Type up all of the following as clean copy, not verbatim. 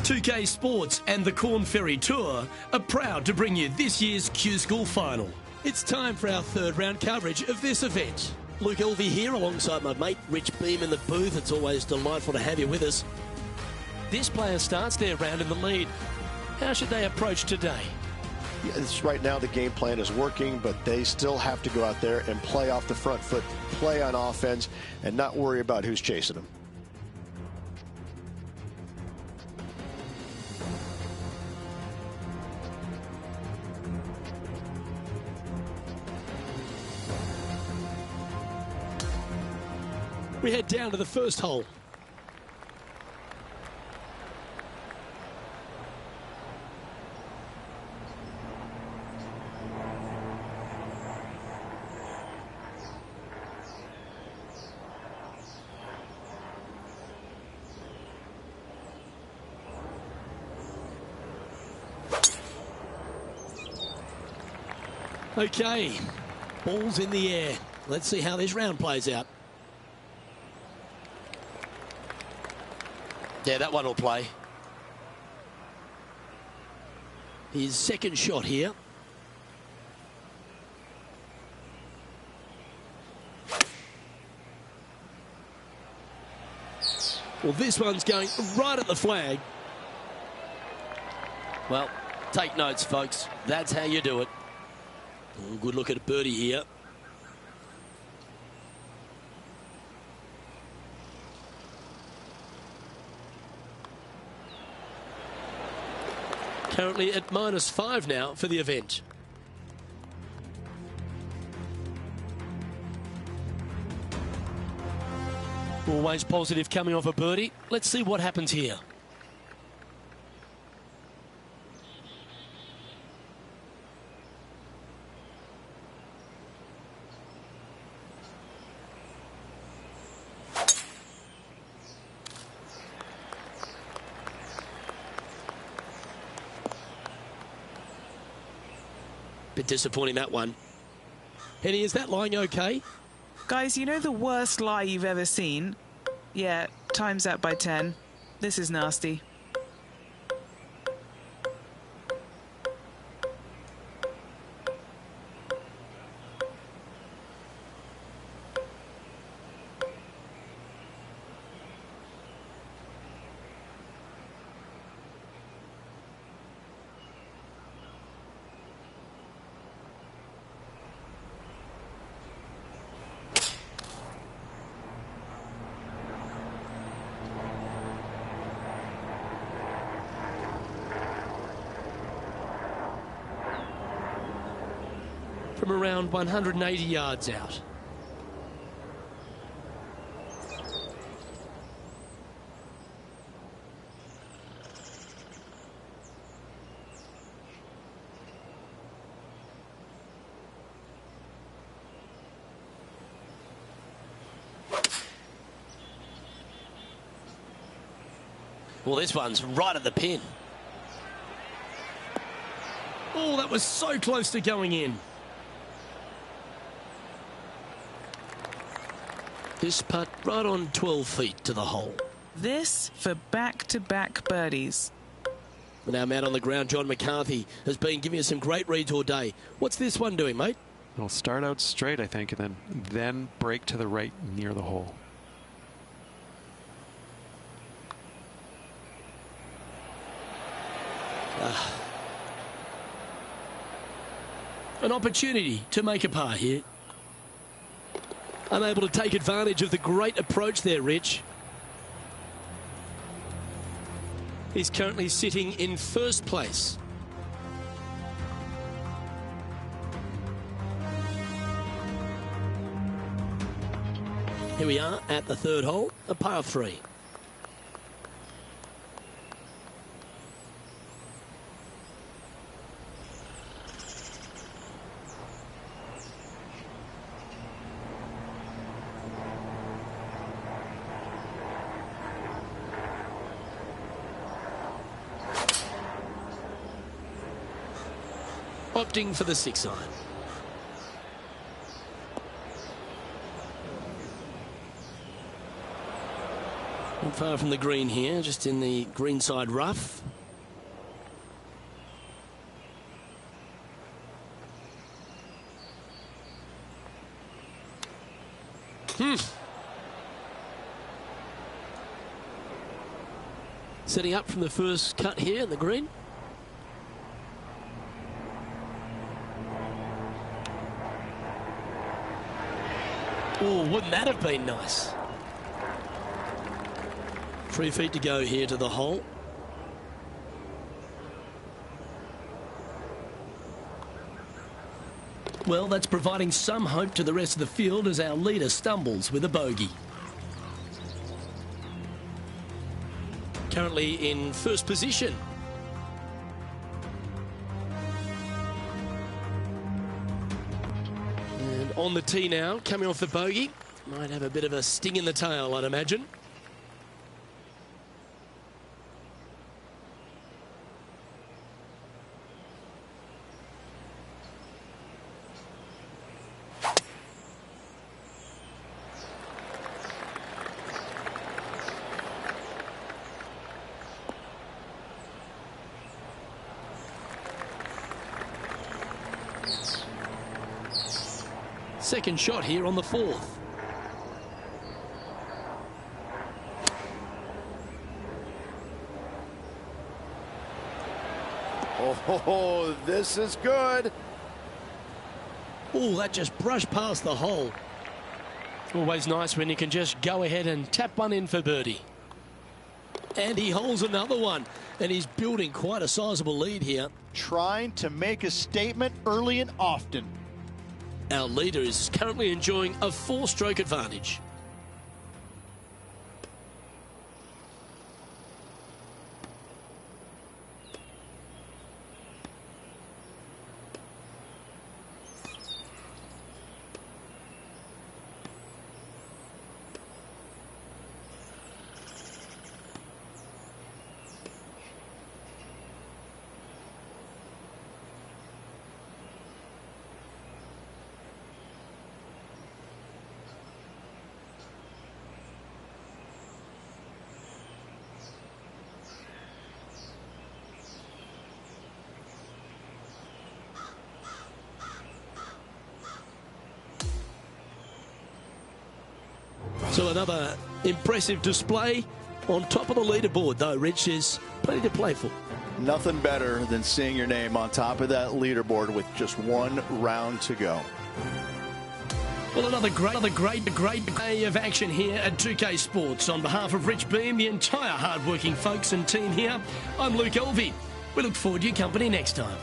2K Sports and the Corn Ferry Tour are proud to bring you this year's Q School Final. It's time for our third round coverage of this event. Luke Elvey here alongside my mate Rich Beam in the booth. It's always delightful to have you with us. This player starts their round in the lead. How should they approach today? Yes, right now the game plan is working, but they still have to go out there and play off the front foot, play on offense, and not worry about who's chasing them. We head down to the first hole. Okay, ball's in the air. Let's see how this round plays out. Yeah, that one will play. His second shot here. Well, this one's going right at the flag. Well, take notes, folks. That's how you do it. Oh, good look at a birdie here. Currently at -5 now for the event. Always positive coming off a birdie. Let's see what happens here. Bit disappointing, that one. Henny, is that lying okay? Guys, you know the worst lie you've ever seen? Yeah, times that by 10. This is nasty. From around 180 yards out. Well, this one's right at the pin. Oh, that was so close to going in. This putt right on 12 feet to the hole. This for back-to-back birdies. And our man on the ground, John McCarthy, has been giving us some great reads all day. What's this one doing, mate? It'll start out straight, I think, and then break to the right near the hole. An opportunity to make a par here. Unable to take advantage of the great approach there, Rich. He's currently sitting in first place. Here we are at the third hole, a par 3. Opting for the 6-iron. far from the green here, just in the greenside rough. Setting up from the first cut here in the green. Oh, wouldn't that have been nice? 3 feet to go here to the hole. Well, that's providing some hope to the rest of the field as our leader stumbles with a bogey. Currently in first position. And on the tee now, coming off the bogey. Might have a bit of a sting in the tail, I'd imagine. Second shot here on the fourth. Oh, this is good. Oh, that just brushed past the hole. Always nice when you can just go ahead and tap one in for birdie. And he holds another one. And he's building quite a sizable lead here. Trying to make a statement early and often. Our leader is currently enjoying a 4-stroke advantage. So another impressive display on top of the leaderboard, though, Rich. There's plenty to play for. Nothing better than seeing your name on top of that leaderboard with just one round to go. Well, another great day of action here at 2K Sports. On behalf of Rich Beam, the entire hard-working folks and team here, I'm Luke Elvey. We look forward to your company next time.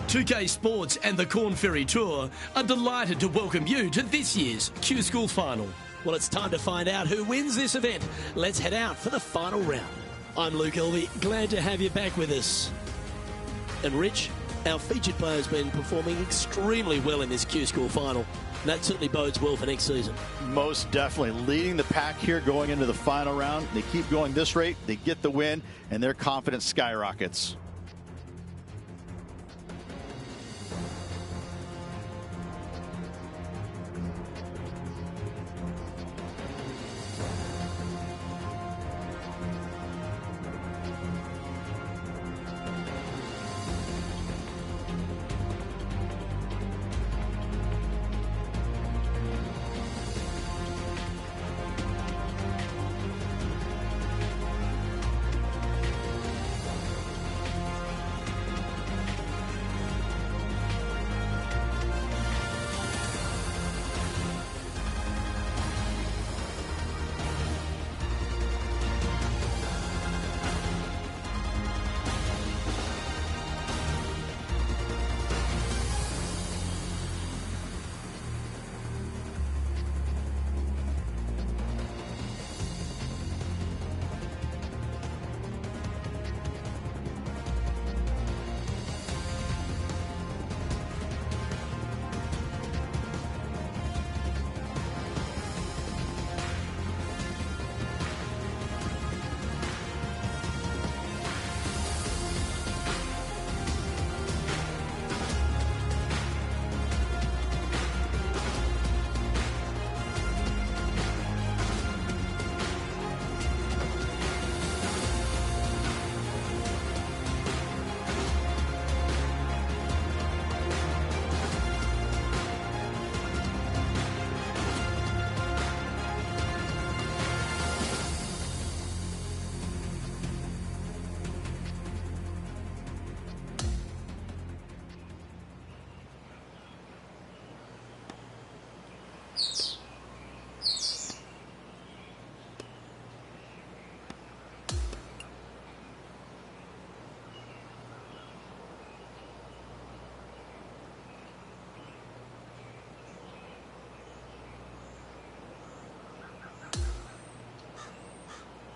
2K Sports and the Corn Ferry Tour are delighted to welcome you to this year's Q School Final. Well, it's time to find out who wins this event. Let's head out for the final round. I'm Luke Elvey, glad to have you back with us. And Rich, our featured player has been performing extremely well in this Q School Final. And that certainly bodes well for next season. Most definitely leading the pack here going into the final round. They keep going this rate, they get the win, and their confidence skyrockets.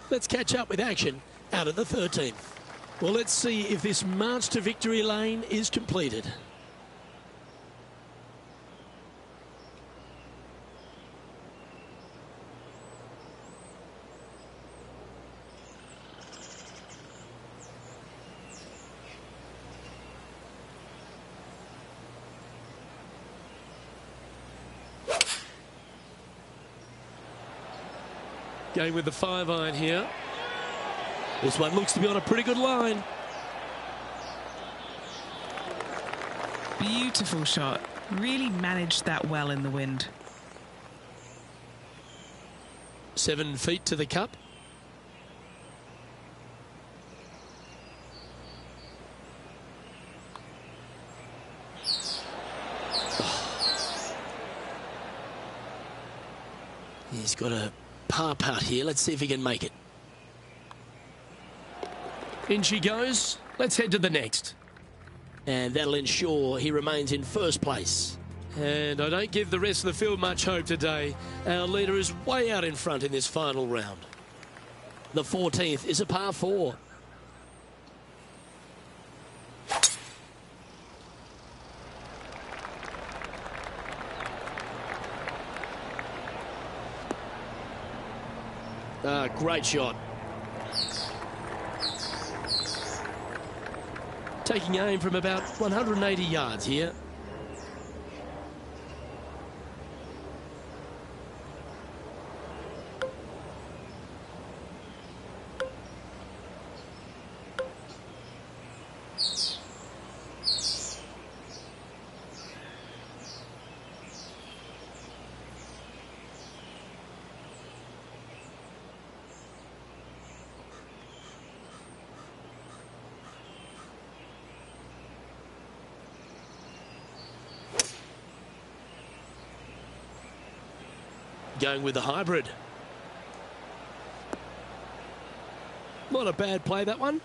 Let's catch up with action out of the 13th. Well, let's see if this march to victory lane is completed. Going with the 5-iron here. This one looks to be on a pretty good line. Beautiful shot. Really managed that well in the wind. 7 feet to the cup. He's got a par putt here. Let's see if he can make it. In she goes. Let's head to the next. And that'll ensure he remains in first place. And I don't give the rest of the field much hope today. Our leader is way out in front in this final round. The 14th is a par 4. Great shot. Taking aim from about 180 yards here. Going with the hybrid. Not a bad play, that one.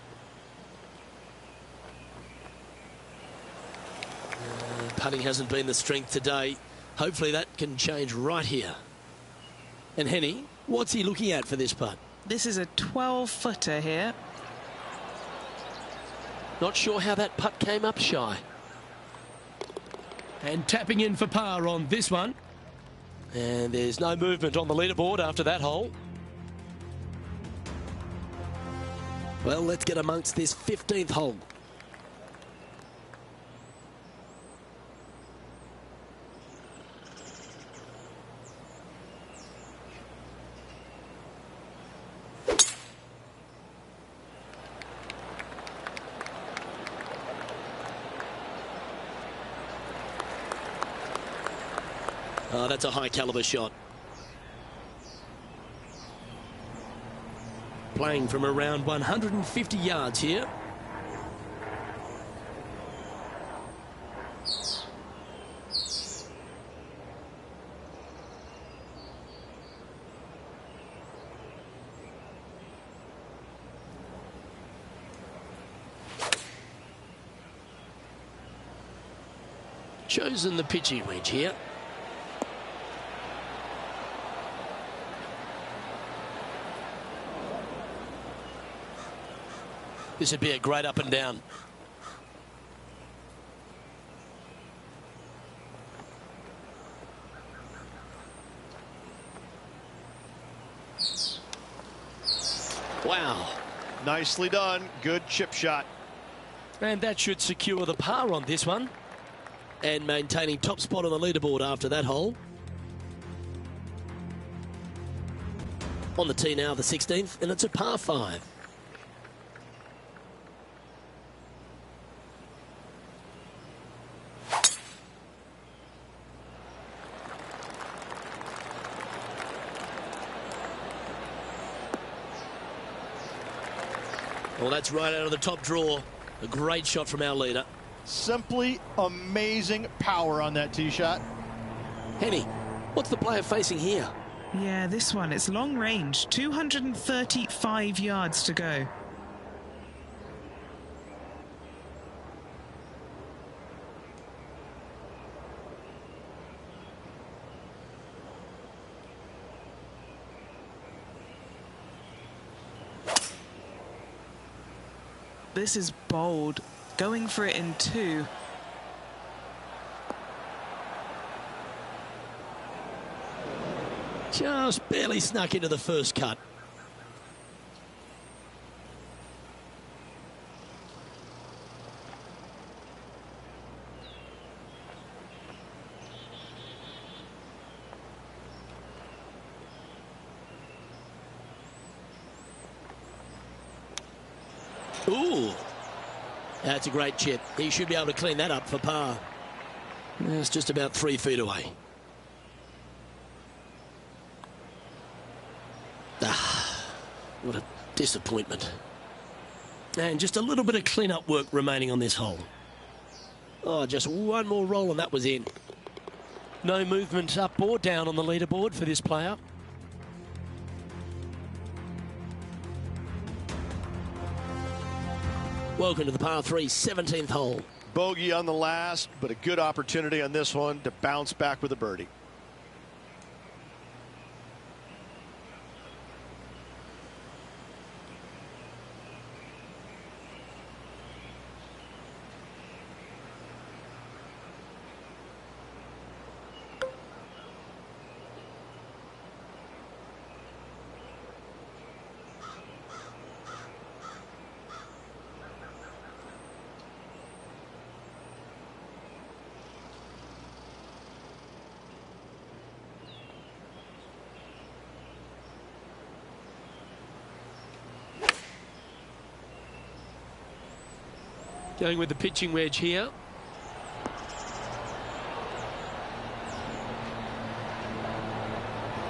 putting hasn't been the strength today. Hopefully that can change right here. And Henny, what's he looking at for this putt? This is a 12-footer here. Not sure how that putt came up shy. And tapping in for par on this one. And there's no movement on the leaderboard after that hole. Well, let's get amongst this 15th hole. Oh, that's a high caliber shot. Playing from around 150 yards here. Chosen the pitching wedge here. This would be a great up and down. Wow. Nicely done. Good chip shot. And that should secure the par on this one. And maintaining top spot on the leaderboard after that hole. On the tee now, the 16th, and it's a par 5. Well, that's right out of the top draw. A great shot from our leader. Simply amazing power on that tee shot. Henny, what's the player facing here? Yeah, this one, it's long range. 235 yards to go. This is bold. Going for it in 2. Just barely snuck into the first cut. Ooh, that's a great chip. He should be able to clean that up for par. It's just about 3 feet away. Ah, what a disappointment. And just a little bit of clean-up work remaining on this hole. Oh, just one more roll and that was in. No movement up or down on the leaderboard for this player. Welcome to the par 3 17th hole. Bogey on the last, but a good opportunity on this one to bounce back with a birdie. Going with the pitching wedge here.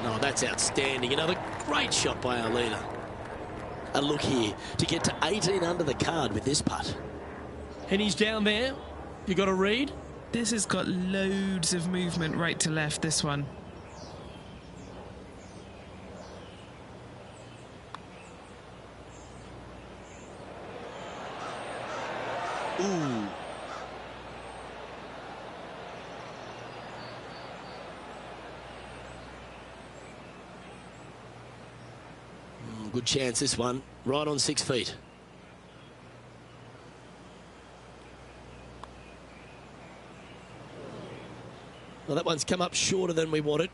Oh, that's outstanding. Another great shot by our leader. A look here to get to 18 under the card with this putt. And he's down there. You got a read? This has got loads of movement right to left, this one. Ooh. Good chance this one. Right on 6 feet. Well, that one's come up shorter than we wanted.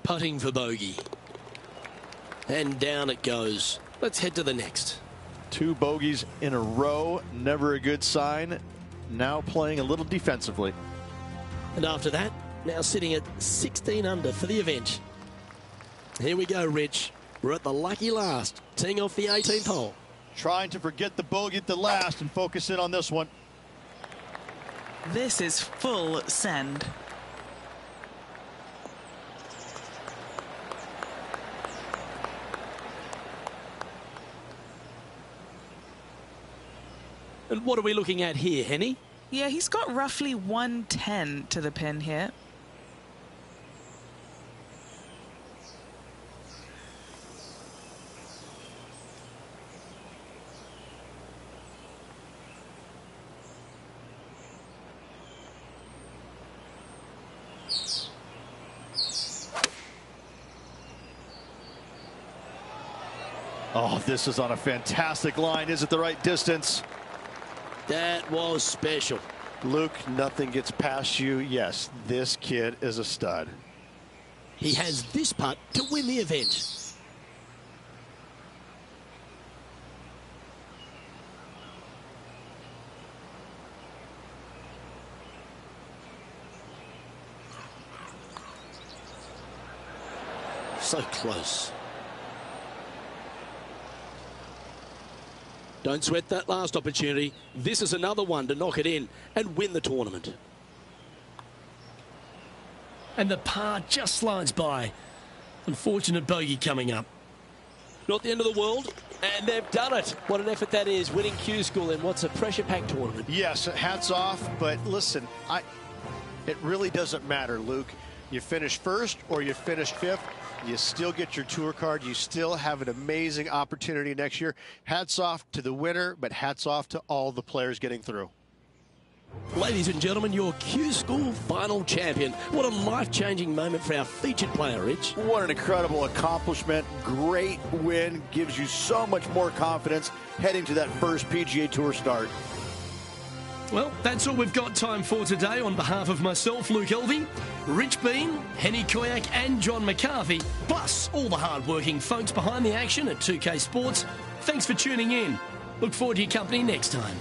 Putting for bogey. And down it goes. Let's head to the next. 2 bogeys in a row. Never a good sign. Now playing a little defensively. And after that, now sitting at 16 under for the event. Here we go, Rich. We're at the lucky last, teeing off the 18th hole. Trying to forget the bogey at the last and focus in on this one. This is full send. And what are we looking at here, Henny? Yeah, he's got roughly 110 to the pin here. Oh, this is on a fantastic line. Is it the right distance? That was special. Luke, nothing gets past you. Yes, this kid is a stud. He has this putt to win the event. So close. Don't sweat that last opportunity. This is another one to knock it in and win the tournament. And the par just slides by. Unfortunate bogey coming up. Not the end of the world, and they've done it. What an effort that is, winning Q School in what's a pressure-packed tournament. Yes, hats off, but listen, it really doesn't matter, Luke. You finish first or you finish fifth, you still get your tour card. You still have an amazing opportunity next year. Hats off to the winner, but hats off to all the players getting through. Ladies and gentlemen, your Q School final champion. What a life-changing moment for our featured player, Rich. What an incredible accomplishment. Great win. Gives you so much more confidence heading to that first PGA Tour start. Well, that's all we've got time for today. On behalf of myself, Luke Elvey, Rich Beam, Henny Koyak and John McCarthy, plus all the hard-working folks behind the action at 2K Sports, thanks for tuning in. Look forward to your company next time.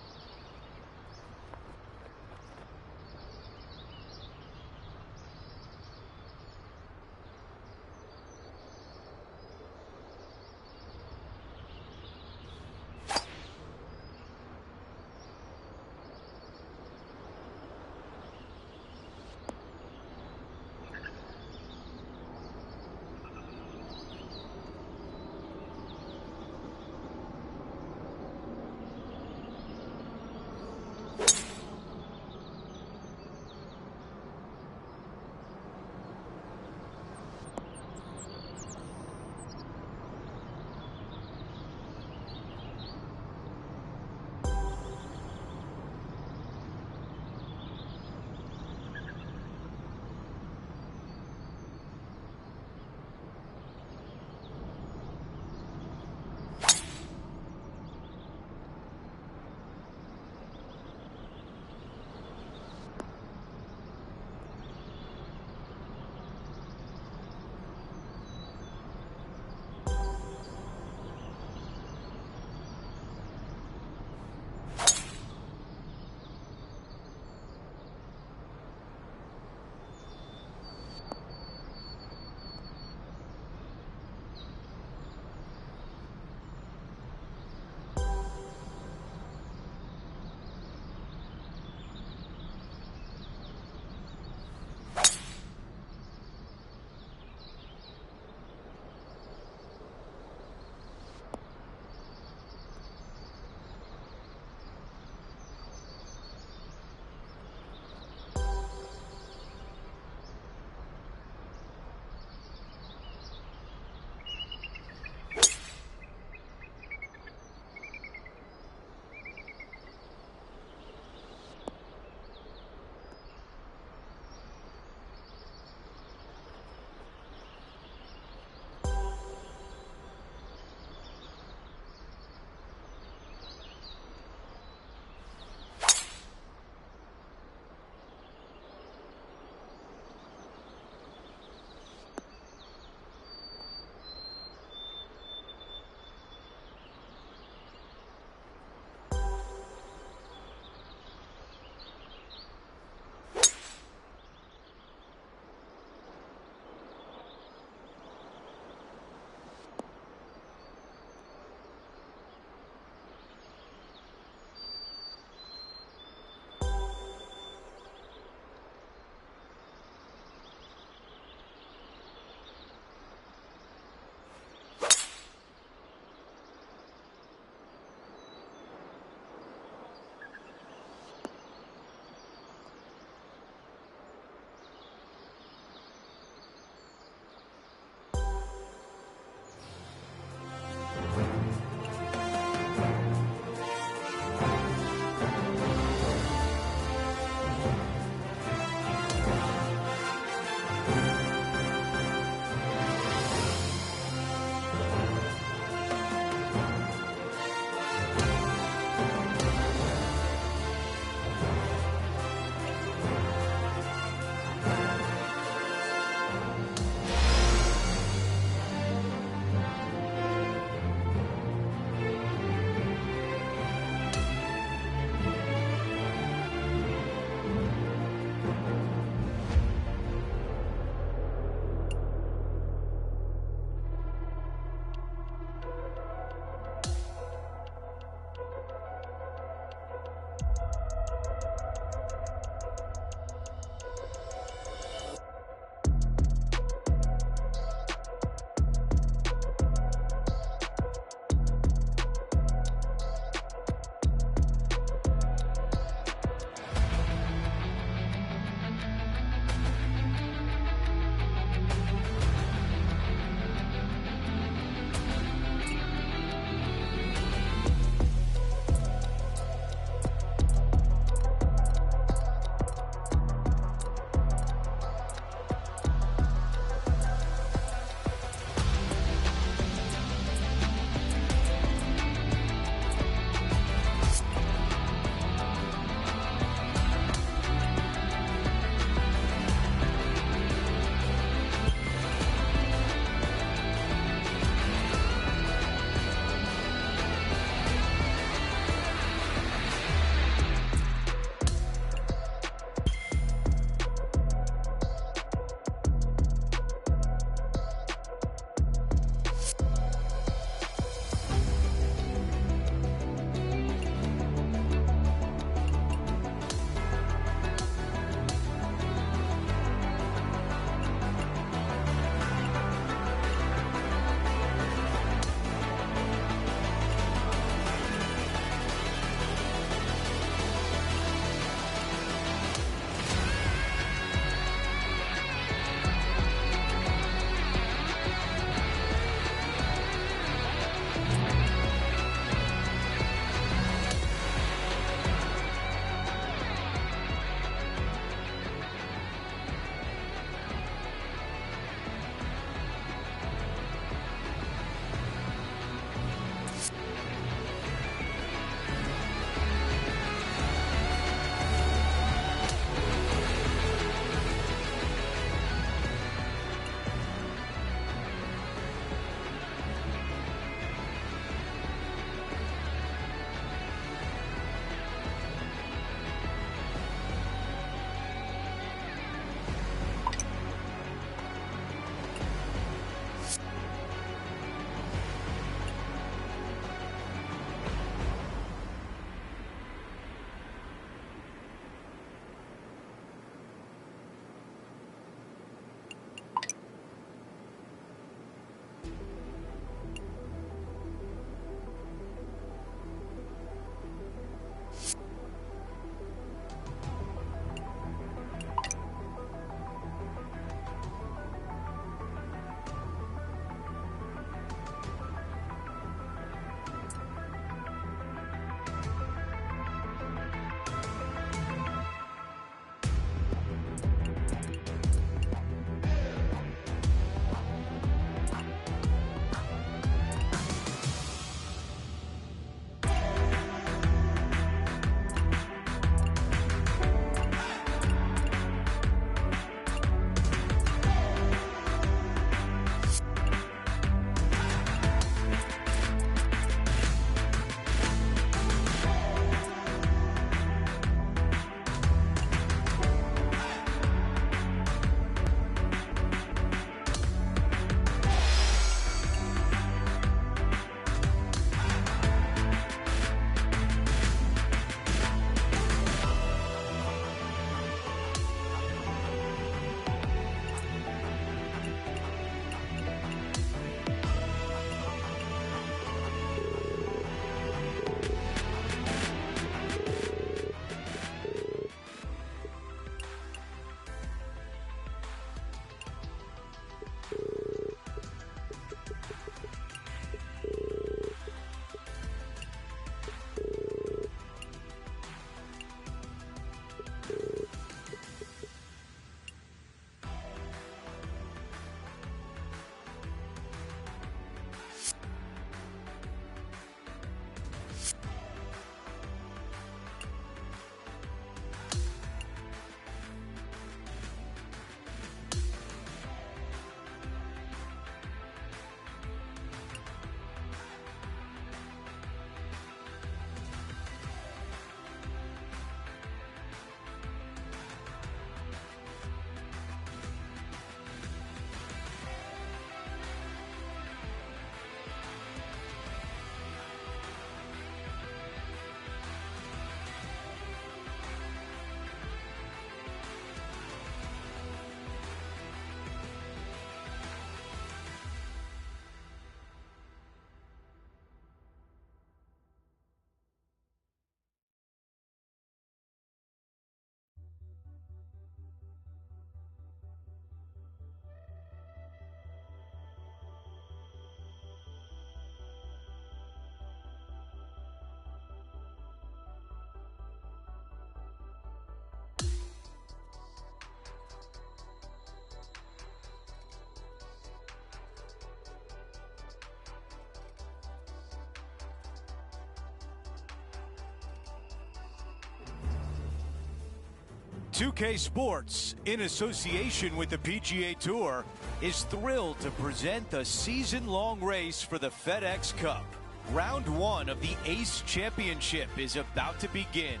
2K Sports, in association with the PGA Tour, is thrilled to present the season-long race for the FedEx Cup. Round 1 of the Ace Championship is about to begin.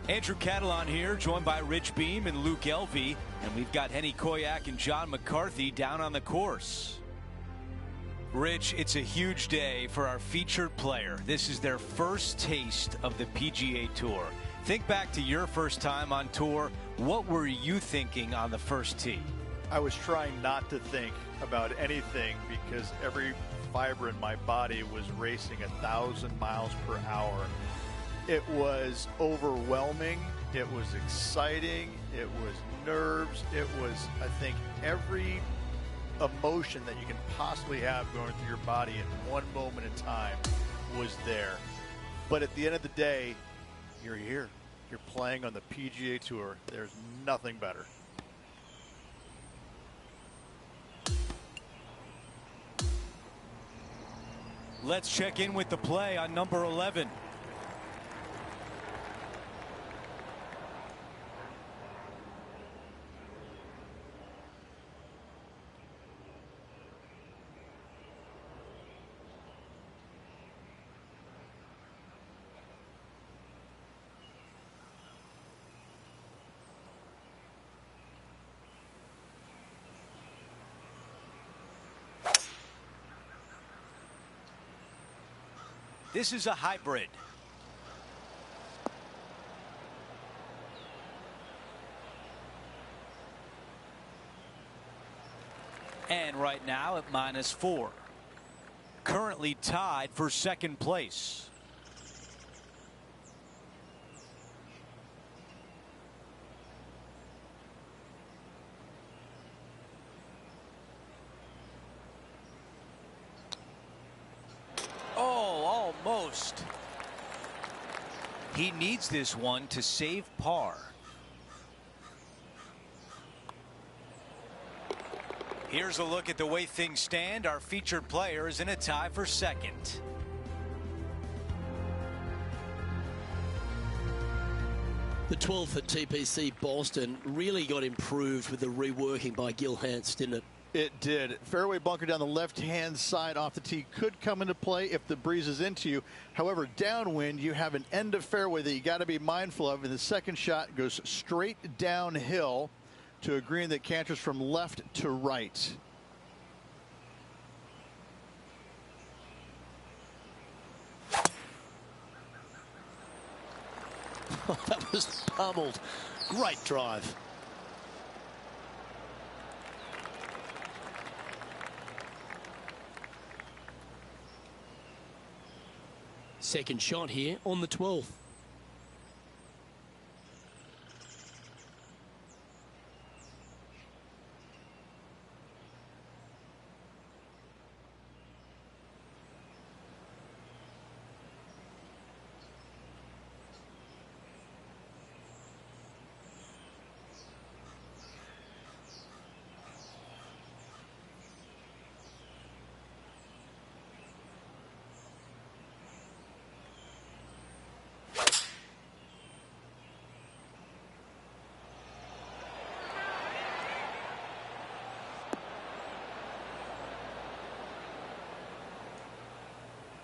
Andrew Catalan here, joined by Rich Beam and Luke Elvey, and we've got Henny Koyak and John McCarthy down on the course. Rich, it's a huge day for our featured player. This is their first taste of the PGA Tour. Think back to your first time on tour. What were you thinking on the first tee? I was trying not to think about anything because every fiber in my body was racing 1,000 miles per hour. It was overwhelming. It was exciting. It was nerves. It was, I think, every emotion that you can possibly have going through your body in one moment in time was there. But at the end of the day, you're here. You're playing on the PGA Tour. There's nothing better. Let's check in with the play on number 11. This is a hybrid. And right now at -4. Currently tied for second place. Almost. He needs this one to save par. Here's a look at the way things stand. Our featured player is in a tie for second. The 12th at TPC Boston really got improved with the reworking by Gil Hanse, didn't it? It did. Fairway bunker down the left-hand side off the tee could come into play if the breeze is into you. However, downwind, you have an end of fairway that you got to be mindful of. And the second shot goes straight downhill to a green that canters from left to right. That was pummeled. Great drive. Second shot here on the 12th.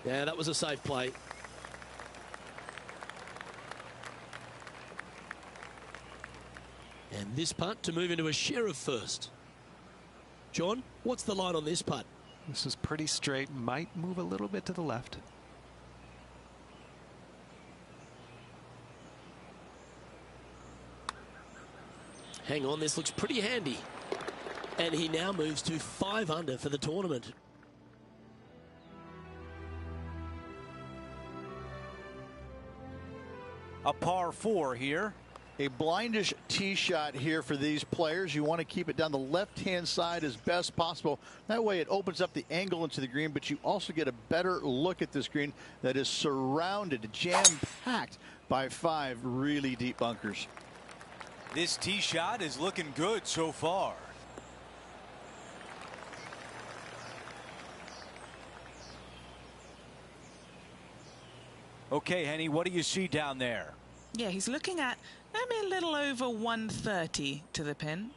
Yeah, that was a safe play. And this putt to move into a share of first. John, what's the line on this putt? This is pretty straight. Might move a little bit to the left. Hang on, this looks pretty handy. And he now moves to 5 under for the tournament. A par 4 here. A blindish tee shot here for these players. You want to keep it down the left-hand side as best possible. That way it opens up the angle into the green, but you also get a better look at this green that is surrounded, jam-packed by 5 really deep bunkers. This tee shot is looking good so far. Okay, Henny, what do you see down there? Yeah, he's looking at Maybe a little over 130 to the pin.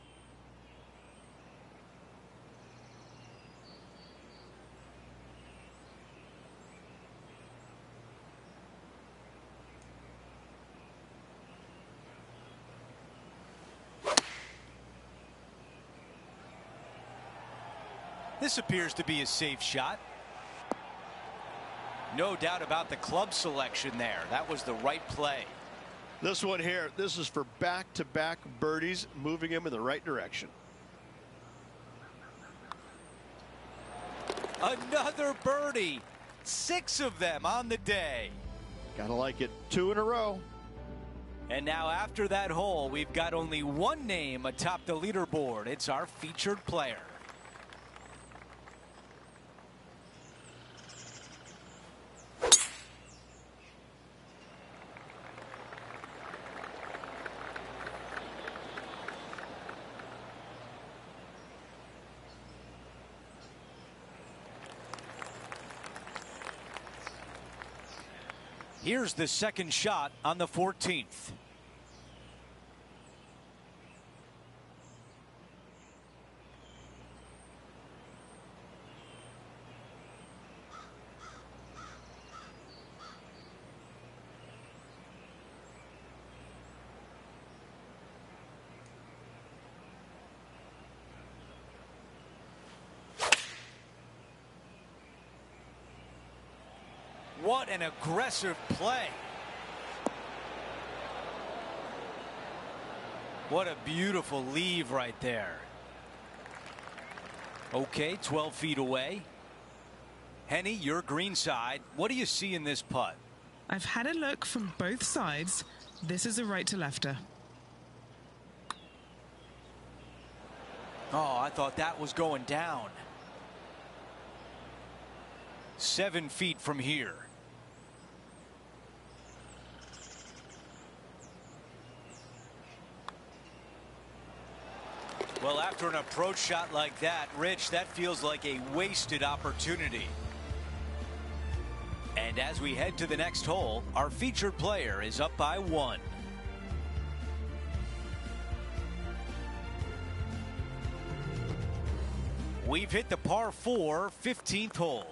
This appears to be a safe shot. No doubt about the club selection there. That was the right play. This one here, this is for back-to-back birdies, moving him in the right direction. Another birdie. 6 of them on the day. Gotta like it. 2 in a row. And now after that hole, we've got only one name atop the leaderboard. It's our featured player. Here's the second shot on the 14th. What an aggressive play. What a beautiful leave right there. Okay, 12 feet away. Henny, your green side. What do you see in this putt? I've had a look from both sides. This is a right to lefter. Oh, I thought that was going down. 7 feet from here. Well, after an approach shot like that, Rich, that feels like a wasted opportunity. And as we head to the next hole, our featured player is up by 1. We've hit the par 4 15th hole.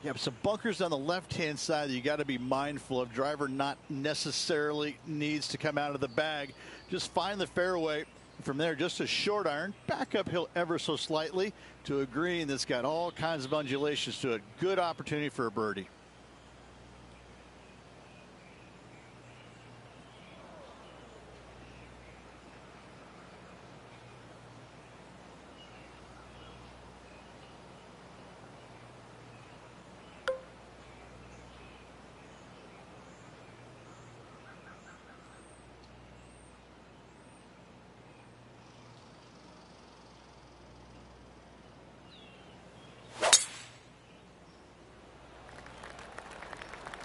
Yeah, some bunkers on the left-hand side that you got to be mindful of. Driver not necessarily needs to come out of the bag. Just find the fairway. From there, just a short iron, back uphill ever so slightly to a green that's got all kinds of undulations to it. Good opportunity for a birdie.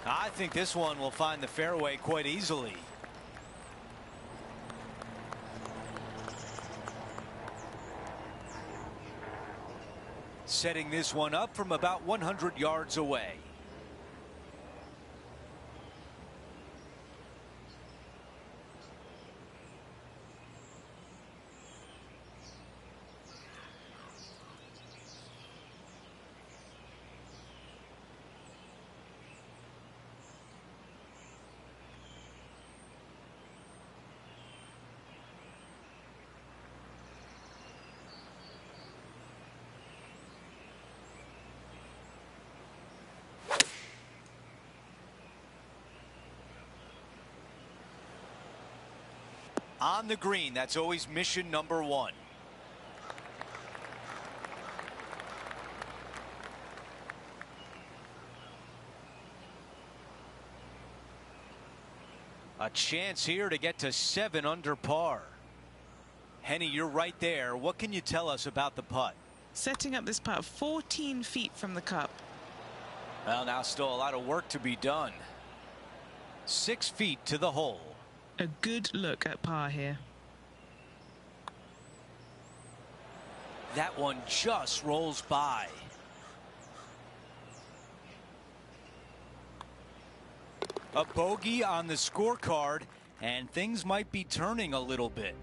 I think this one will find the fairway quite easily. Setting this one up from about 100 yards away. On the green, that's always mission number 1. A chance here to get to 7 under par. Henny, you're right there. What can you tell us about the putt? Setting up this putt 14 feet from the cup. Well, now still a lot of work to be done. 6 feet to the hole. A good look at par here. That one just rolls by. A bogey on the scorecard, and things might be turning a little bit.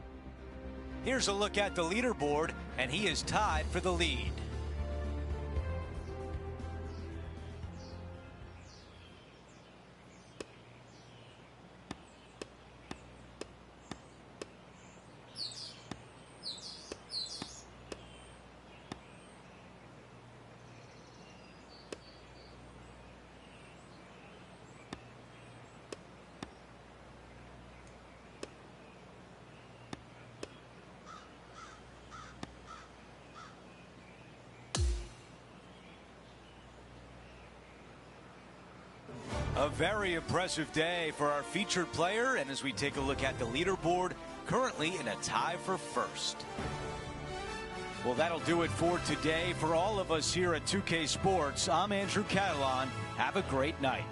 Here's a look at the leaderboard, and he is tied for the lead. A very impressive day for our featured player, and as we take a look at the leaderboard, currently in a tie for first. Well, that'll do it for today. For all of us here at 2K Sports, I'm Andrew Catalan. Have a great night.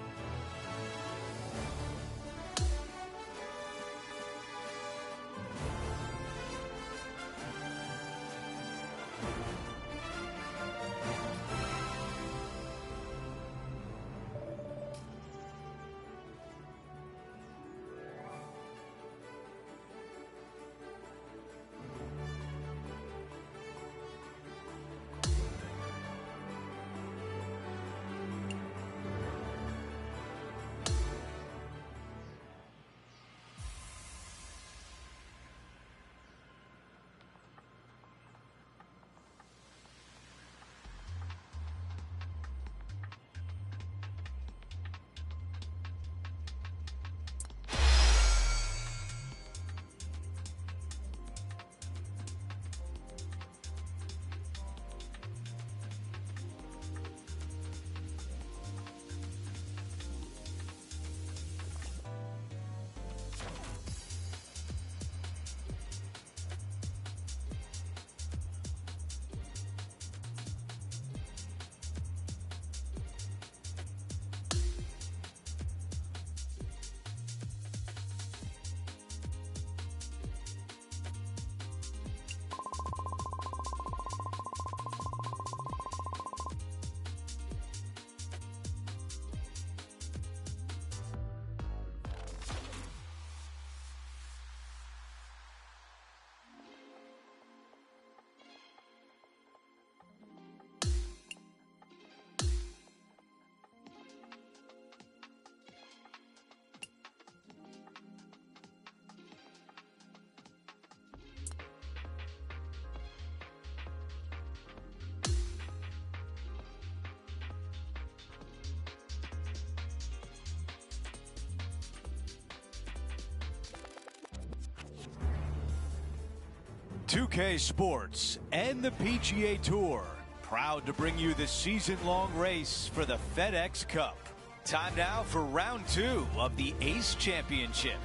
.2K Sports and the PGA Tour, proud to bring you the season-long race for the FedEx Cup. Time now for round 2 of the Ace Championship.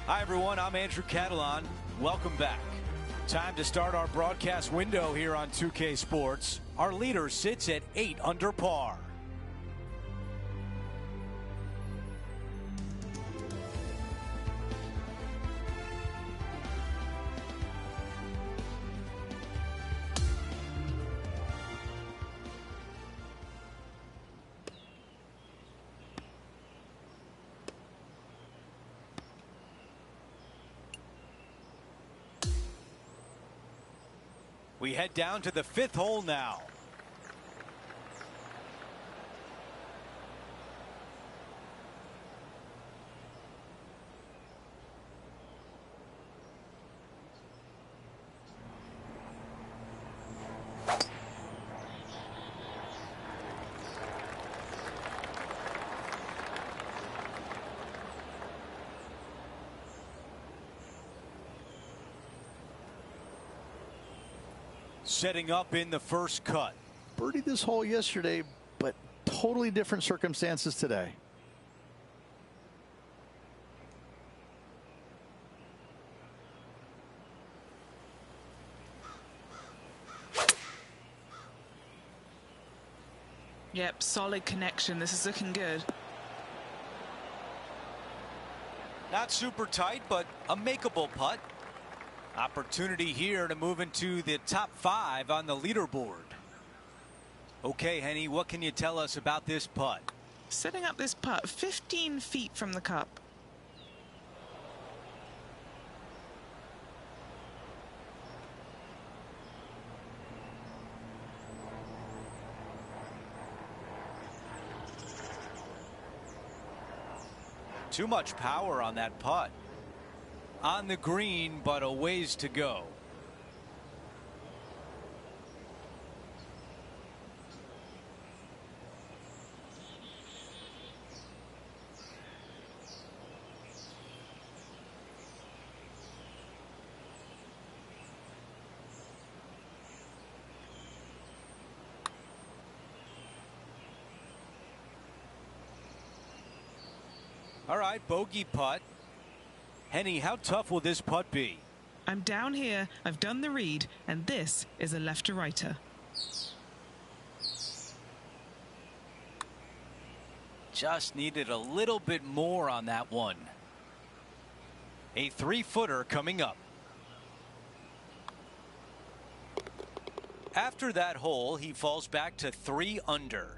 Hi everyone, I'm Andrew Catalan. Welcome back. Time to start our broadcast window here on 2K Sports. Our leader sits at 8 under par. We head down to the 5th hole now. Setting up in the first cut. Birdied this hole yesterday, but totally different circumstances today. Yep, solid connection. This is looking good. Not super tight, but a makeable putt. Opportunity here to move into the top 5 on the leaderboard. Okay, Henny, what can you tell us about this putt? Setting up this putt 15 feet from the cup. Too much power on that putt. On the green, but a ways to go. All right, bogey putt. Henny, how tough will this putt be? I'm down here, I've done the read, and this is a left-to-righter. Just needed a little bit more on that one. A 3-footer coming up. After that hole, he falls back to 3 under.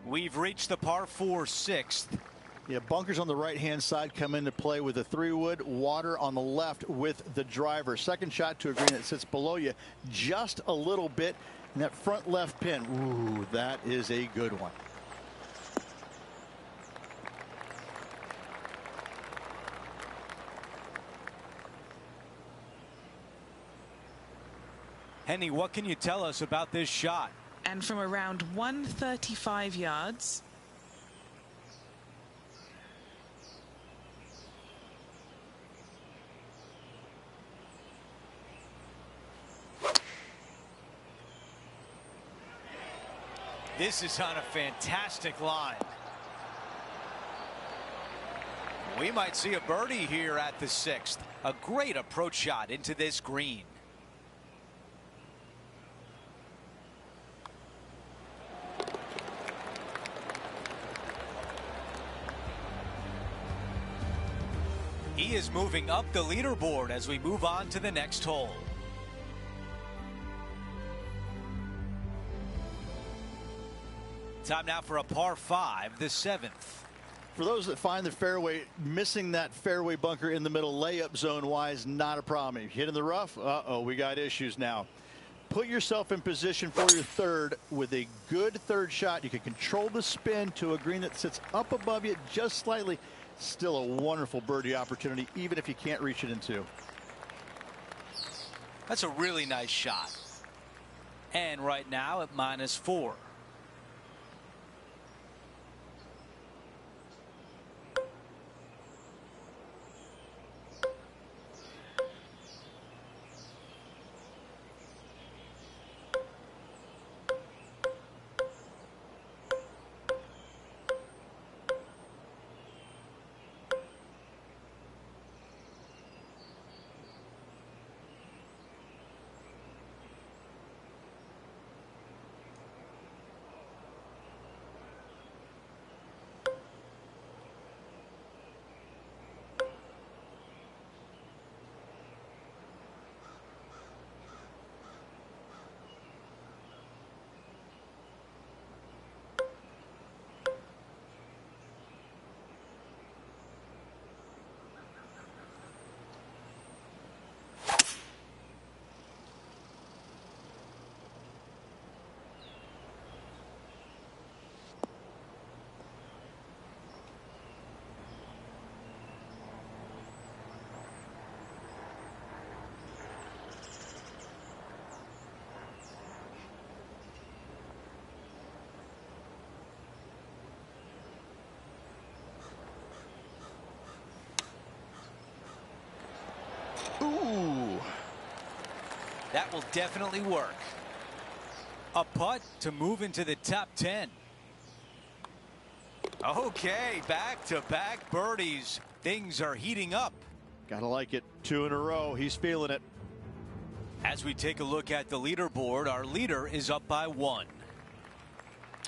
We've reached the par 4 6th. Yeah, bunkers on the right-hand side come into play with the 3-wood, water on the left with the driver. Second shot to a green that sits below you just a little bit, and that front left pin. Ooh, that is a good one. Henny, what can you tell us about this shot? And from around 135 yards, this is on a fantastic line. We might see a birdie here at the 6th. A great approach shot into this green. He is moving up the leaderboard as we move on to the next hole. Time now for a par 5, the 7th. For those that find the fairway, missing that fairway bunker in the middle layup zone wise, not a problem. If you hit in the rough, uh-oh, we got issues now. Put yourself in position for your third with a good third shot. You can control the spin to a green that sits up above you just slightly. Still a wonderful birdie opportunity, even if you can't reach it in 2. That's a really nice shot. And right now at -4. Ooh. That will definitely work. A putt to move into the top 10. Okay, back-to-back birdies. Things are heating up. Gotta like it. 2 in a row. He's feeling it. As we take a look at the leaderboard, our leader is up by 1.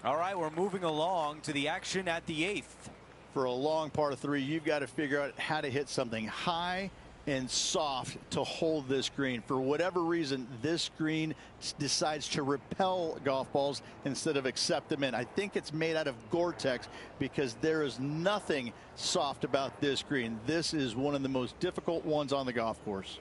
All right, we're moving along to the action at the 8th. For a long par 3, you've got to figure out how to hit something high and soft to hold this green. For whatever reason, this green decides to repel golf balls instead of accept them in. I think it's made out of Gore-Tex because there is nothing soft about this green. This is one of the most difficult ones on the golf course.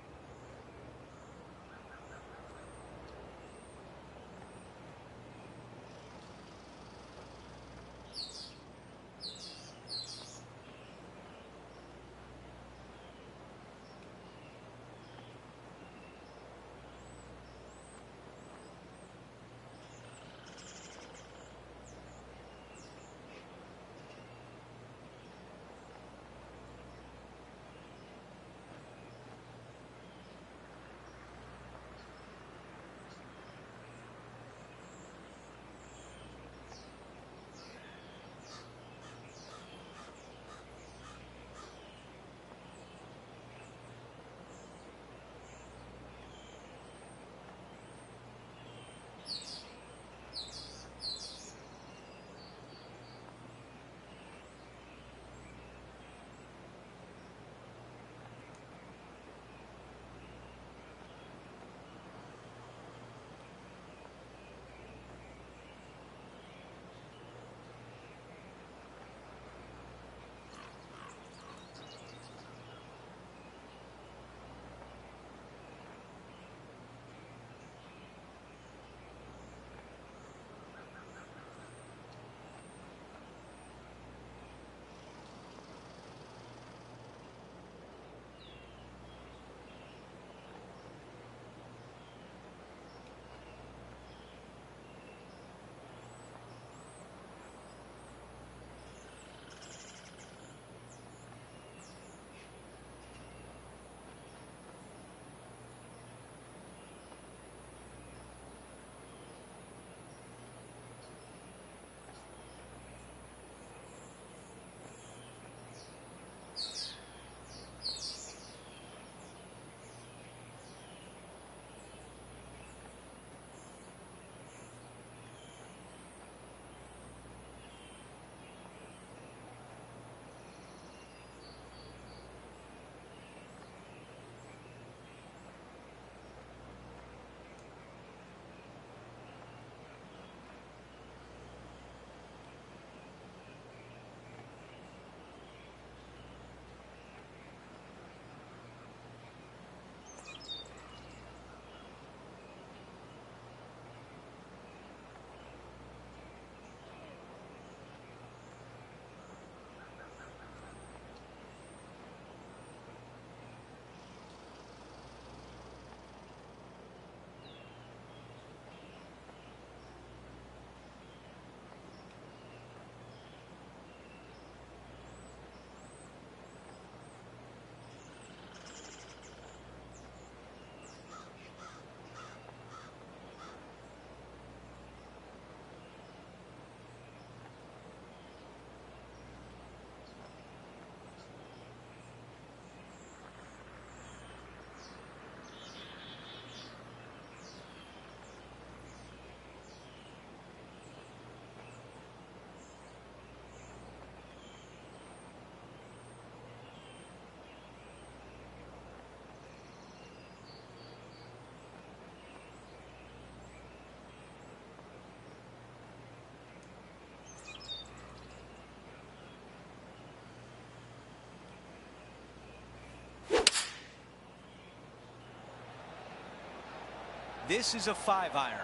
This is a 5-iron.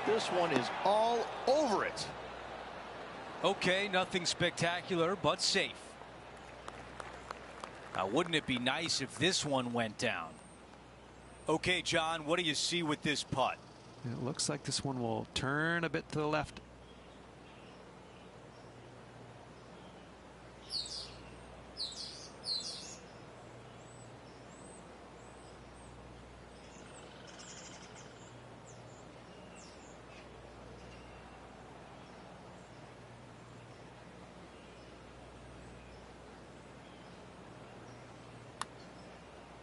This one is all over it. Okay, nothing spectacular, but safe. Now, wouldn't it be nice if this one went down? Okay, John, what do you see with this putt? It looks like this one will turn a bit to the left.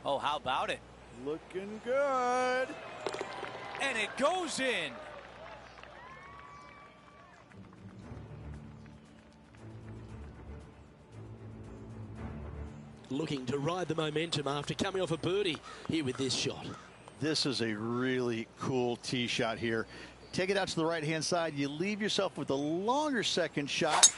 Oh, how about it? Looking good. And it goes in. Looking to ride the momentum after coming off a birdie here with this shot. This is a really cool tee shot here. Take it out to the right-hand side. You leave yourself with a longer second shot,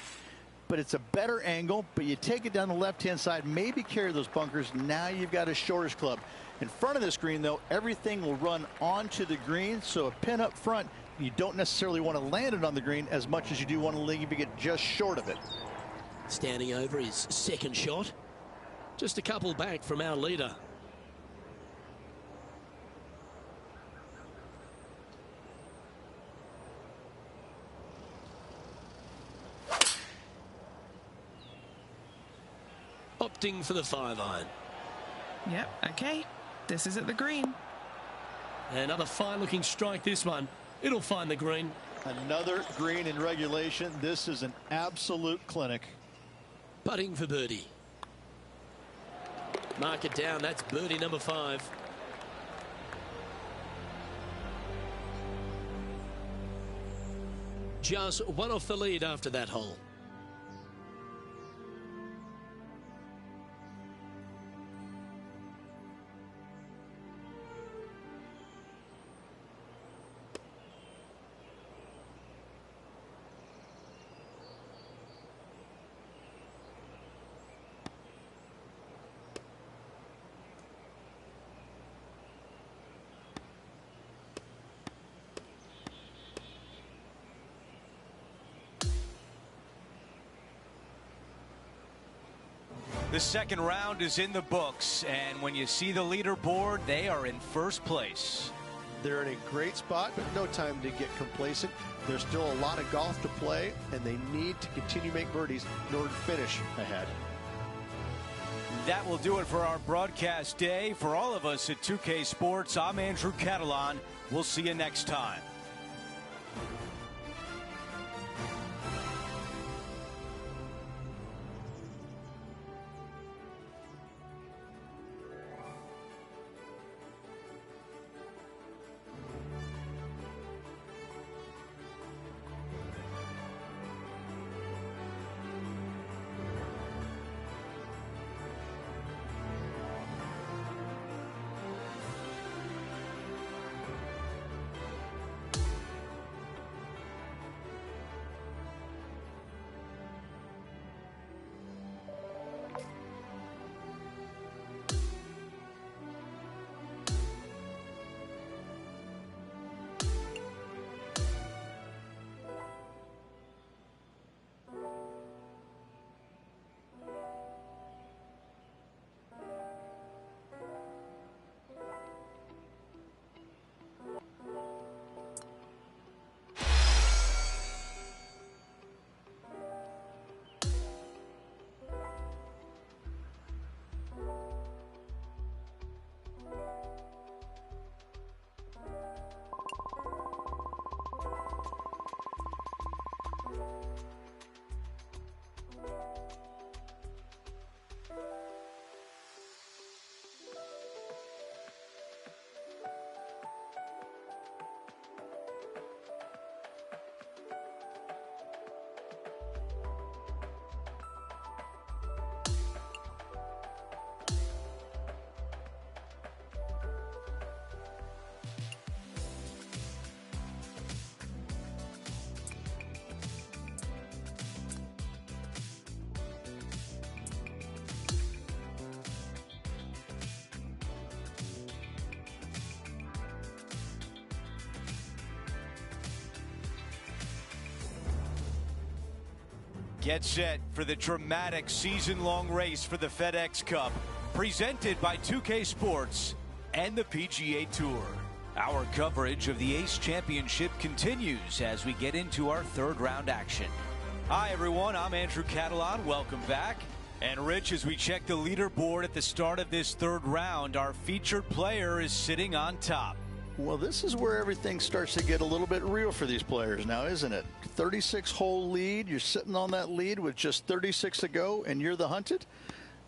but it's a better angle. But you take it down the left-hand side, maybe carry those bunkers. Now you've got a shortish club. In front of this green, though, everything will run onto the green. So a pin up front, you don't necessarily want to land it on the green as much as you do want to leave it just short of it. Standing over his second shot. Just a couple back from our leader. Opting for the 5-iron. Yep, okay. This is at the green. Another fine-looking strike, this one. It'll find the green. Another green in regulation. This is an absolute clinic. Putting for birdie. Mark it down. That's birdie number 5. Just one off the lead after that hole. The second round is in the books, and when you see the leaderboard, they are in first place. They're in a great spot, but no time to get complacent. There's still a lot of golf to play, and they need to continue to make birdies in order to finish ahead. That will do it for our broadcast day. For all of us at 2K Sports, I'm Andrew Catalan. We'll see you next time. Get set for the dramatic season-long race for the FedEx Cup, presented by 2K Sports and the PGA Tour. Our coverage of the Ace Championship continues as we get into our third round action. Hi everyone, I'm Andrew Catalan. Welcome back. And Rich, as we check the leaderboard at the start of this third round, our featured player is sitting on top. Well, this is where everything starts to get a little bit real for these players now, isn't it? 36-hole lead. You're sitting on that lead with just 36 to go, and you're the hunted.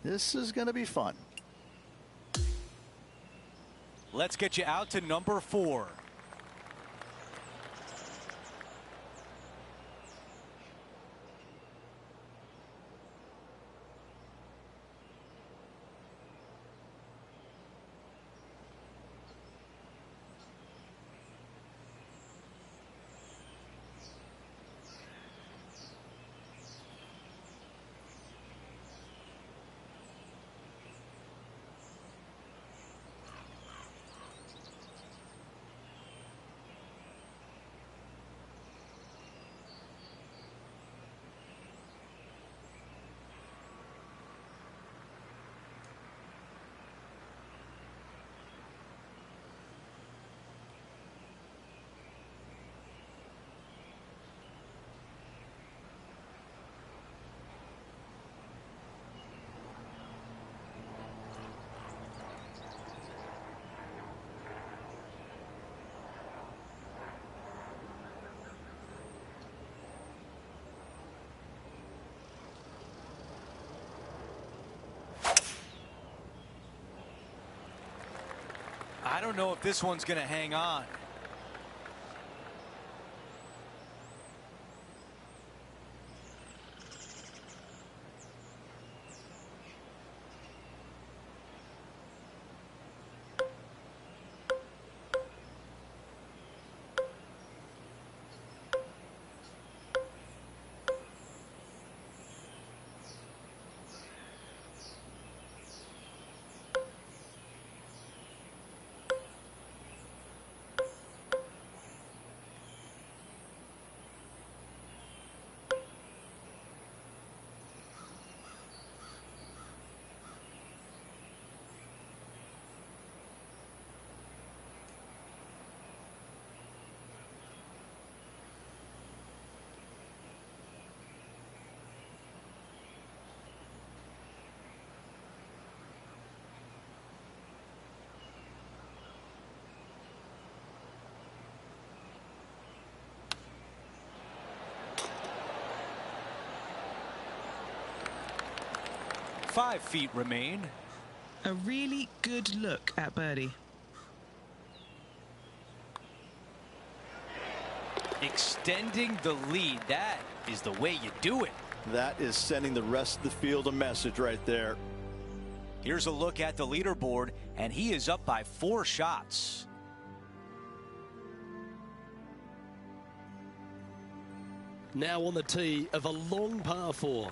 This is going to be fun. Let's get you out to number 4. I don't know if this one's going to hang on. Five feet remain. A really good look at birdie. Extending the lead. That is the way you do it. That is sending the rest of the field a message right there. Here's a look at the leaderboard, and he is up by 4 shots. Now on the tee of a long par 4.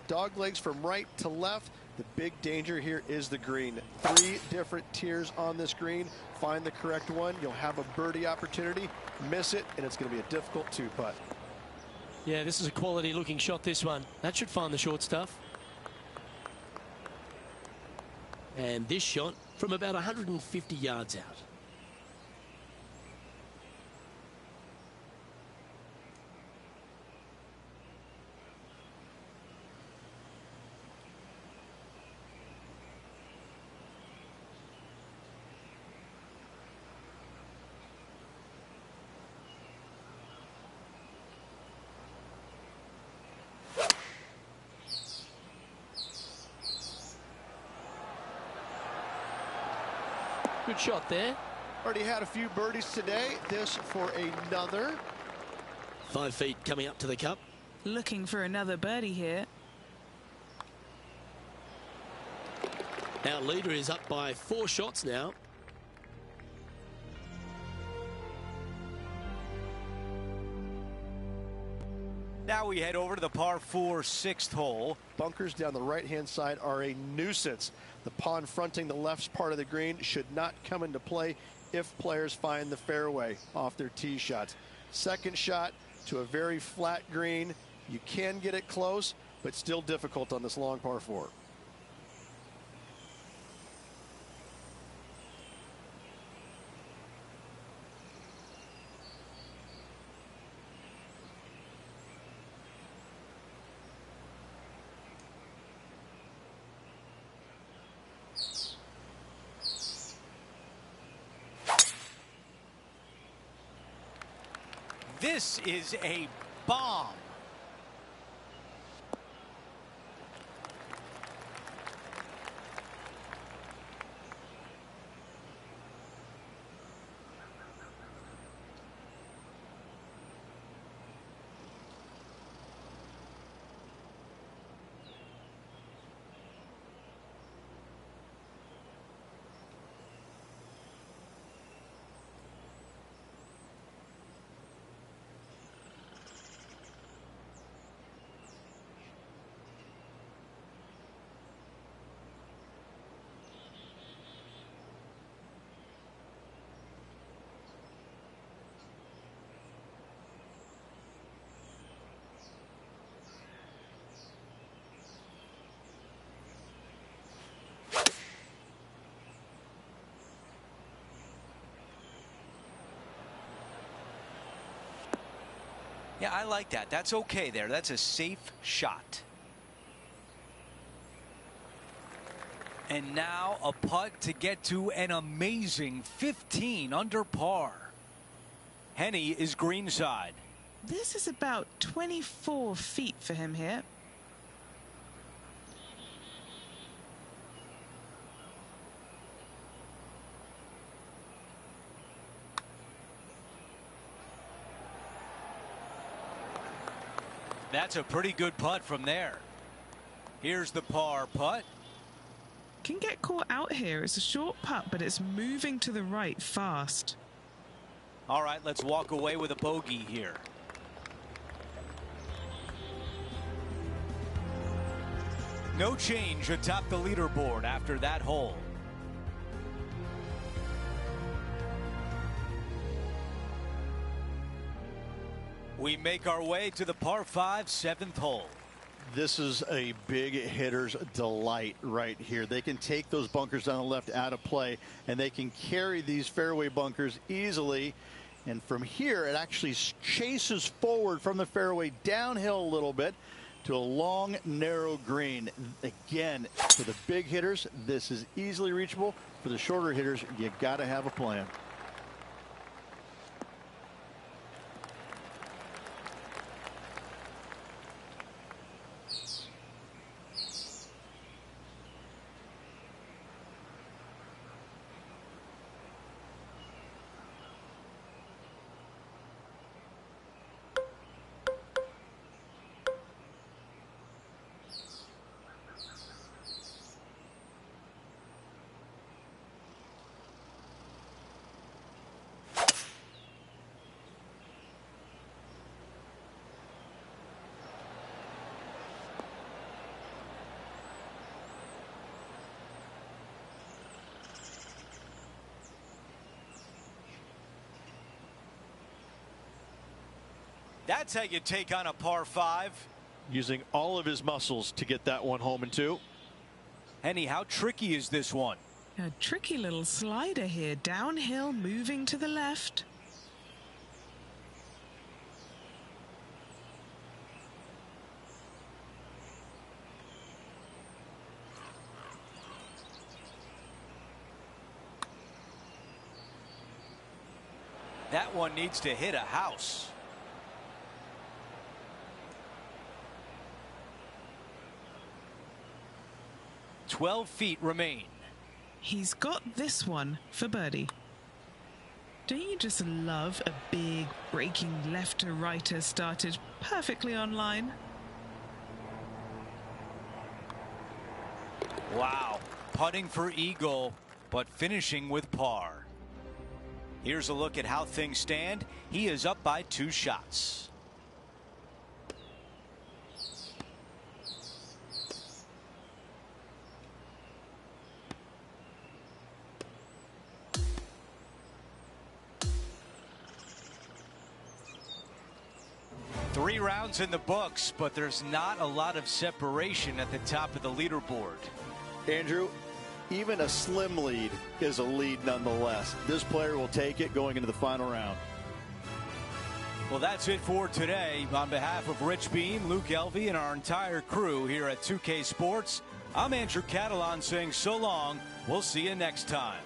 Dog legs from right to left. The big danger here is the green. 3 different tiers on this green. Find the correct one. You'll have a birdie opportunity. Miss it, and it's going to be a difficult 2-putt. Yeah, this is a quality looking shot, this one. That should find the short stuff. And this shot from about 150 yards out. Good shot there. Already had a few birdies today. This for another. 5 feet coming up to the cup. Looking for another birdie here. Our leader is up by 4 shots now. Now we head over to the par 4 6th hole. Bunkers down the right-hand side are a nuisance. The pond fronting the left part of the green should not come into play if players find the fairway off their tee shots. Second shot to a very flat green. You can get it close, but still difficult on this long par 4. This is a bomb. Yeah, I like that. That's okay there. That's a safe shot. And now a putt to get to an amazing 15 under par. Henny is greenside. This is about 24 feet for him here. That's a pretty good putt from there. Here's the par putt. Can get caught out here. It's a short putt, but it's moving to the right fast. All right, let's walk away with a bogey here. No change atop the leaderboard after that hole. We make our way to the par 5 7th hole. This is a big hitter's delight right here. They can take those bunkers down the left out of play, and they can carry these fairway bunkers easily. And from here, it actually chases forward from the fairway downhill a little bit to a long, narrow green. Again, for the big hitters, this is easily reachable. For the shorter hitters, you got to have a plan. That's how you take on a par 5. Using all of his muscles to get that one home in 2. Henny, how tricky is this one? A tricky little slider here. Downhill, moving to the left. That one needs to hit a house. "12 feet remain." He's got this one for birdie. Don't you just love a big breaking left to righter started perfectly on line? Wow, putting for eagle, but finishing with par. Here's a look at how things stand. He is up by 2 shots. 3 rounds in the books, but there's not a lot of separation at the top of the leaderboard. Andrew, even a slim lead is a lead nonetheless. This player will take it going into the final round. Well, that's it for today. On behalf of Rich Beam, Luke Elvey, and our entire crew here at 2K Sports, I'm Andrew Catalan saying so long. We'll see you next time.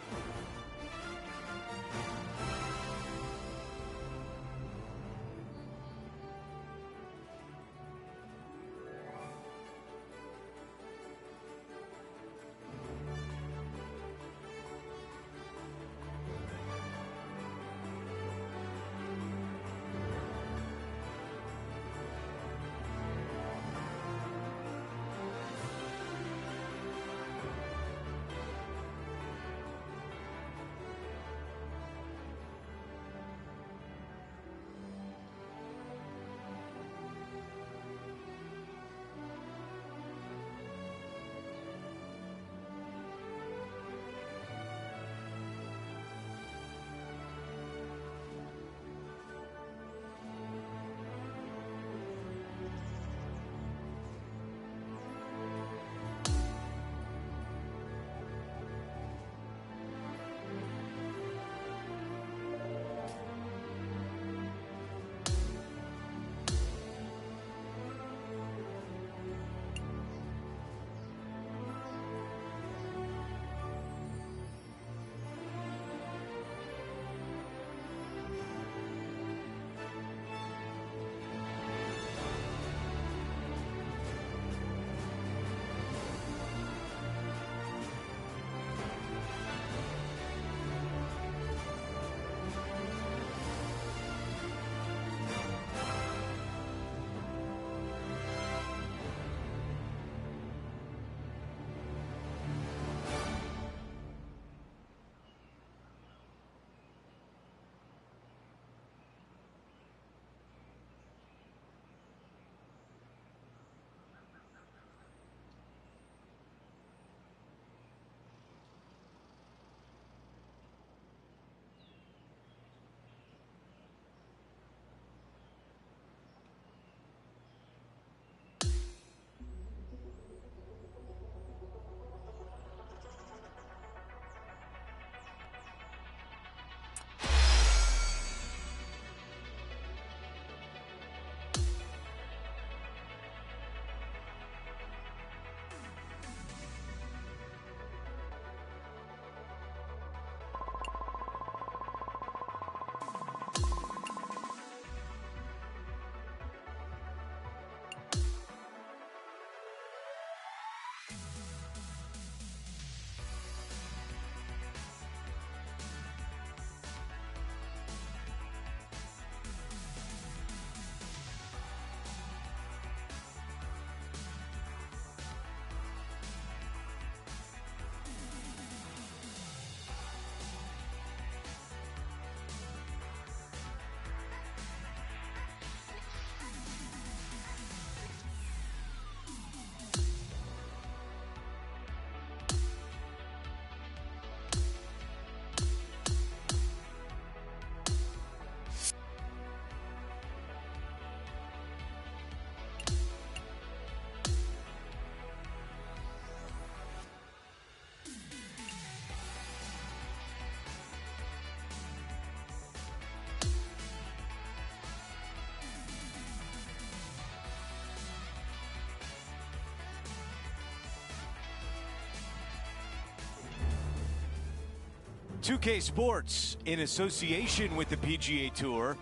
.2K Sports, in association with the PGA Tour,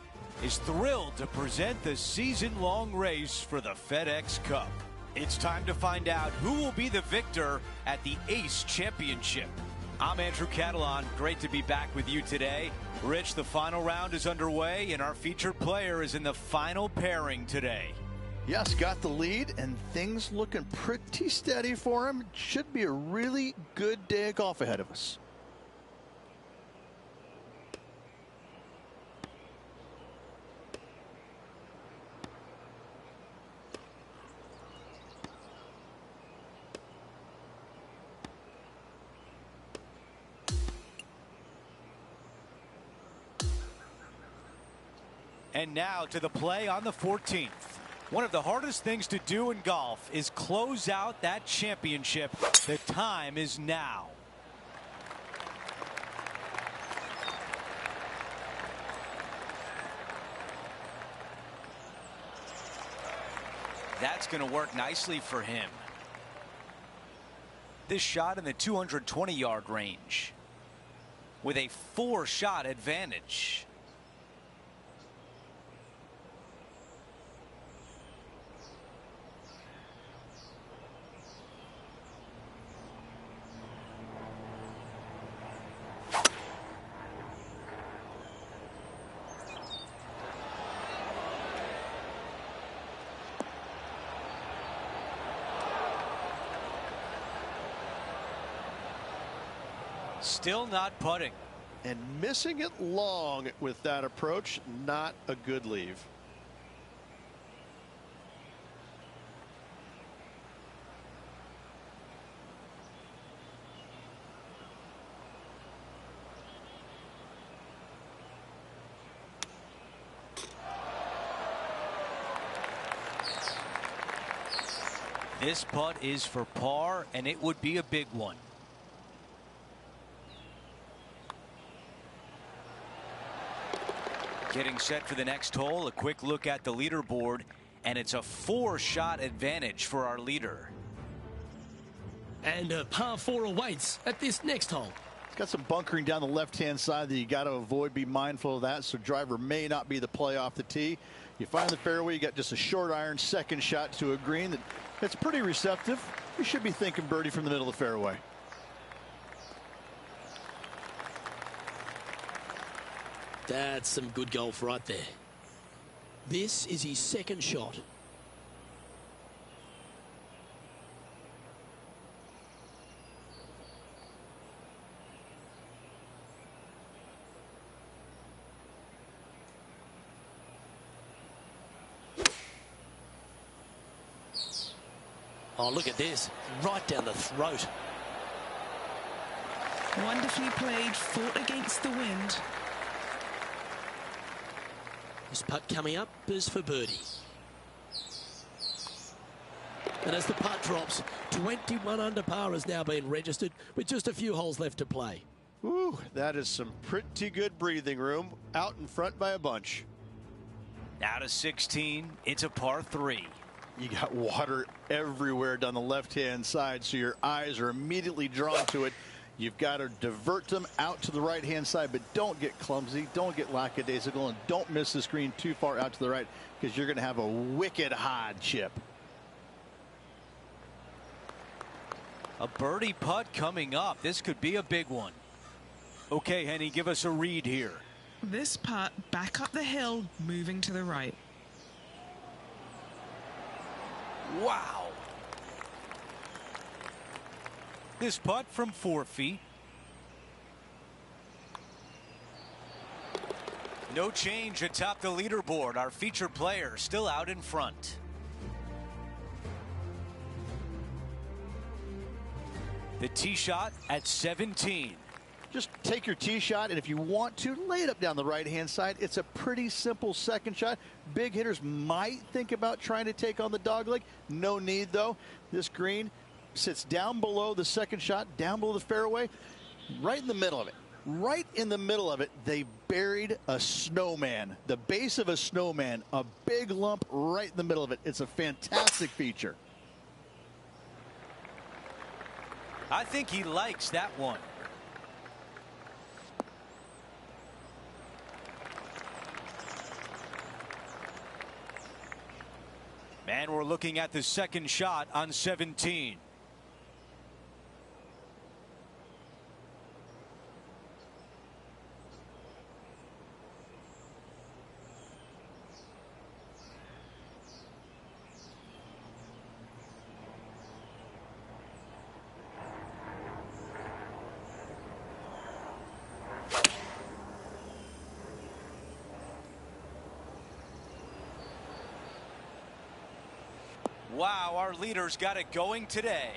is thrilled to present the season-long race for the FedEx Cup. It's time to find out who will be the victor at the Ace Championship. I'm Andrew Catalan. Great to be back with you today. Rich, the final round is underway, and our featured player is in the final pairing today. Yes, got the lead, and things looking pretty steady for him. Should be a really good day of golf ahead of us. And now to the play on the 14th. One of the hardest things to do in golf is close out that championship. The time is now. That's going to work nicely for him. This shot in the 220-yard range with a 4-shot advantage. Still not putting. And missing it long with that approach, not a good leave. This putt is for par, and it would be a big one. Getting set for the next hole, a quick look at the leaderboard, and it's a 4-shot advantage for our leader. And a par 4 awaits at this next hole. It's got some bunkering down the left-hand side that you got to avoid. Be mindful of that. So driver may not be the play off the tee. You find the fairway, you got just a short iron second shot to a green that's pretty receptive. You should be thinking birdie from the middle of the fairway. That's some good golf right there. This is his second shot. Oh, look at this. Right down the throat. Wonderfully played, fought against the wind. This putt coming up is for birdie. And as the putt drops, 21 under par has now been registered with just a few holes left to play. Ooh, that is some pretty good breathing room out in front by a bunch. Now to 16, it's a par 3. You got water everywhere down the left-hand side, so your eyes are immediately drawn to it. You've got to divert them out to the right-hand side, but don't get clumsy, don't get lackadaisical, and don't miss the screen too far out to the right, because you're going to have a wicked hard chip. A birdie putt coming up. This could be a big one. Okay, Henny, give us a read here. This putt back up the hill, moving to the right. Wow. This putt from 4 feet. No change atop the leaderboard. Our featured player still out in front. The tee shot at 17. Just take your tee shot, and if you want to, lay it up down the right-hand side. It's a pretty simple second shot. Big hitters might think about trying to take on the dogleg. No need, though. This green sits down below the second shot, down below the fairway, right in the middle of it. Right in the middle of it, they buried a snowman. The base of a snowman, a big lump right in the middle of it. It's a fantastic feature. I think he likes that one. And we're looking at the second shot on 17. Wow, our leaders got it going today.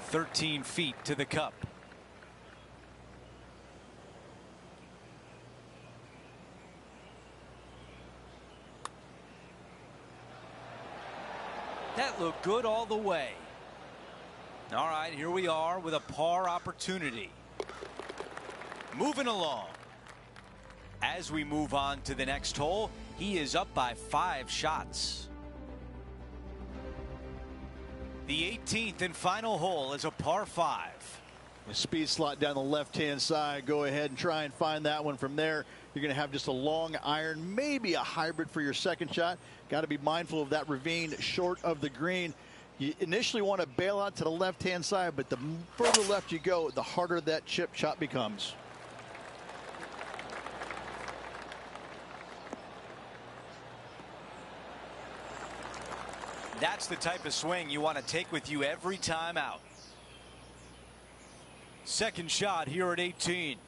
13 feet to the cup. That looked good all the way. All right, here we are with a par opportunity. Moving along. As we move on to the next hole, he is up by 5 shots. The 18th and final hole is a par 5. A speed slot down the left-hand side. Go ahead and try and find that one from there. You're going to have just a long iron, maybe a hybrid for your second shot. Got to be mindful of that ravine short of the green. You initially want to bail out to the left-hand side, but the further left you go, the harder that chip shot becomes. That's the type of swing you want to take with you every time out. Second shot here at 18.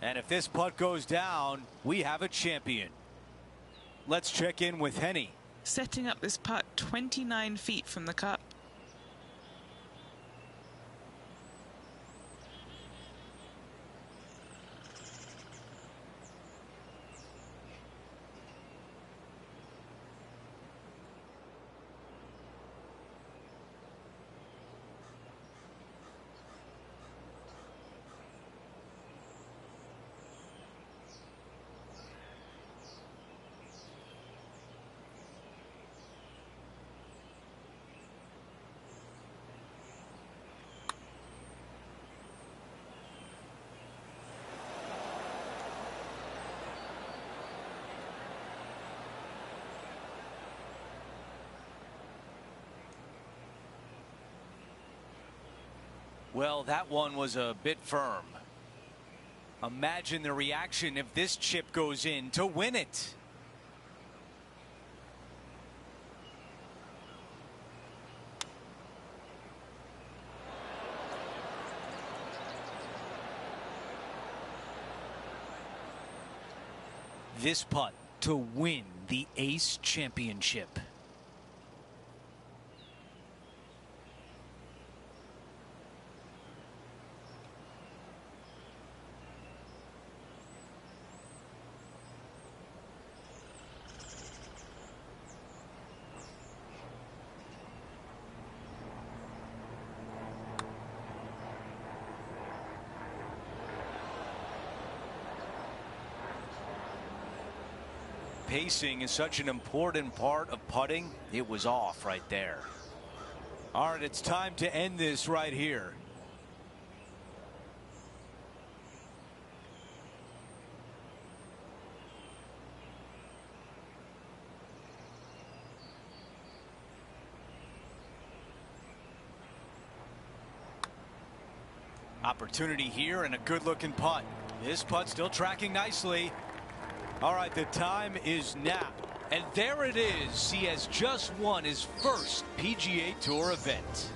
And if this putt goes down, we have a champion. Let's check in with Henny. Setting up this putt 29 feet from the cup. Well, that one was a bit firm. Imagine the reaction if this chip goes in to win it. This putt to win the Ace Championship. Pacing is such an important part of putting. It was off right there. All right, it's time to end this right here. Opportunity here and a good looking putt. This putt still tracking nicely. All right, the time is now. And there it is. He has just won his first PGA Tour event.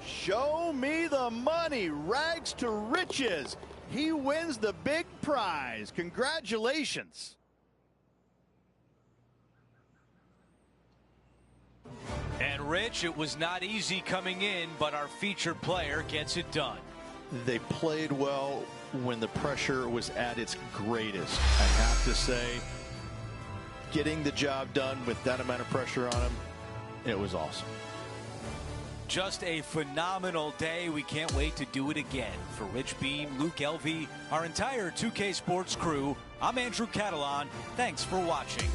Show me the money. Rags to riches. He wins the big prize. Congratulations. And Rich, it was not easy coming in, but our featured player gets it done. They played well when the pressure was at its greatest. I have to say, getting the job done with that amount of pressure on him, it was awesome. Just a phenomenal day. We can't wait to do it again. For Rich Beam, Luke Elvey, our entire 2K Sports crew, I'm Andrew Catalan. Thanks for watching.